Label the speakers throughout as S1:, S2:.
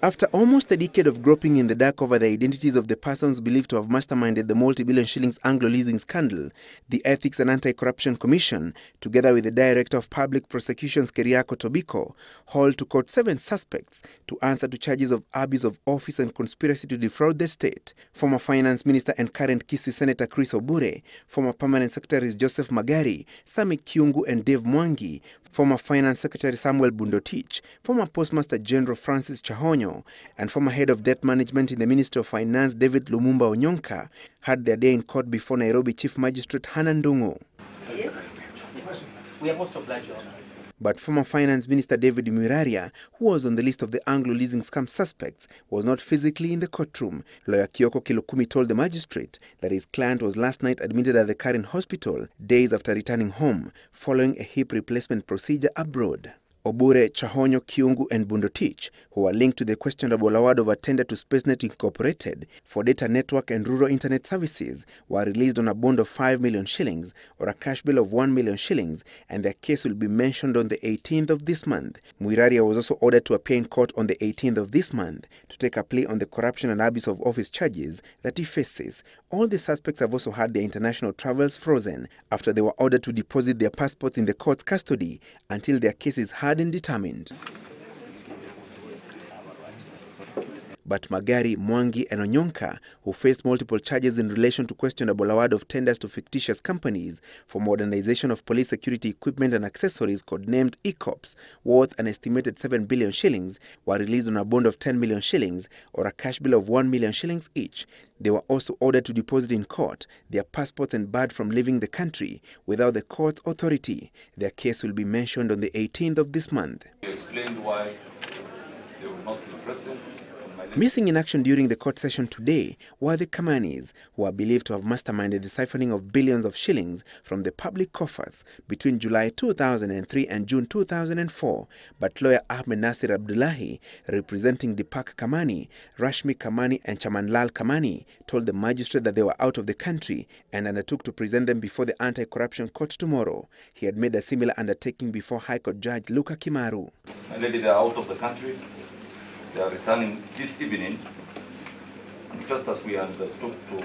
S1: After almost a decade of groping in the dark over the identities of the persons believed to have masterminded the multi-billion shillings Anglo-Leasing scandal, the Ethics and Anti-Corruption Commission, together with the Director of Public Prosecutions Keriako Tobiko, hauled to court 7 suspects to answer to charges of abuse of office and conspiracy to defraud the state. Former Finance Minister and current Kisii Senator Chris Obure, former Permanent Secretaries Joseph Magari, Sami Kiungu and Dave Mwangi, former Finance Secretary Samuel Bundotich, former Postmaster General Francis Chahonyo, and former Head of Debt Management in the Ministry of Finance David Lumumba Onyonka had their day in court before Nairobi Chief Magistrate Hannah Ndungu.
S2: Yes, we are most obliged.
S1: But former Finance Minister David Mwiraria, who was on the list of the Anglo-Leasing scam suspects, was not physically in the courtroom. Lawyer Kioko Kilokumi told the magistrate that his client was last night admitted at the Karen Hospital days after returning home, following a hip replacement procedure abroad. Obure, Chahonyo, Kiungu and Bundotich, who were linked to the questionable award of a tender to SpaceNet Incorporated for data network and rural internet services, were released on a bond of 5 million shillings or a cash bill of 1 million shillings, and their case will be mentioned on the 18th of this month. Mwiraria was also ordered to appear in court on the 18th of this month to take a plea on the corruption and abuse of office charges that he faces. All the suspects have also had their international travels frozen after they were ordered to deposit their passports in the court's custody until their case is heard and determined. But Magari, Mwangi and Onyonka, who faced multiple charges in relation to questionable award of tenders to fictitious companies for modernization of police security equipment and accessories codenamed ECOPs, worth an estimated 7 billion shillings, were released on a bond of 10 million shillings or a cash bill of 1 million shillings each. They were also ordered to deposit in court their passports and barred from leaving the country without the court's authority. Their case will be mentioned on the 18th of this month.
S3: He explained why they were not present.
S1: Missing in action during the court session today were the Kamanis, who are believed to have masterminded the siphoning of billions of shillings from the public coffers between July 2003 and June 2004. But lawyer Ahmed Nasir Abdullahi, representing Deepak Kamani, Rashmi Kamani and Chamanlal Kamani, told the magistrate that they were out of the country and undertook to present them before the Anti-Corruption Court tomorrow. He had made a similar undertaking before High Court Judge Luka Kimaru.
S3: Maybe they are out of the country. They are returning this evening, and just as we undertook to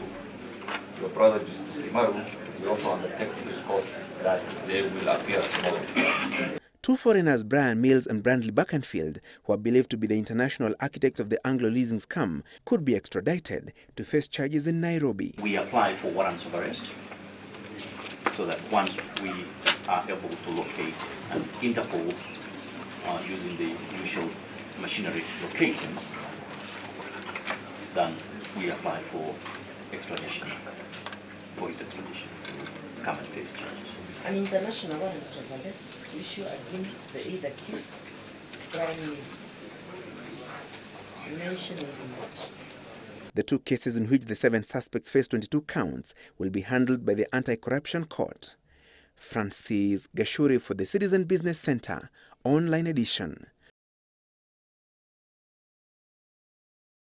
S3: your brother Justice Kimaru, we also undertake to this court that they will appear tomorrow.
S1: 2 foreigners, Brian Mills and Brandley Buckenfield, who are believed to be the international architects of the Anglo-Leasing scam, could be extradited to face charges in Nairobi.
S2: We apply for warrants of arrest so that once we are able to locate and Interpol using the usual machinery locating, then we apply for extradition, for his extradition to come and face charges.
S4: An international warrant of arrest issued against the 8 accused crimes mentioned in the match.
S1: The 2 cases in which the 7 suspects face 22 counts will be handled by the Anti-Corruption Court. Francis Gashuri for the Citizen Business Center, online edition.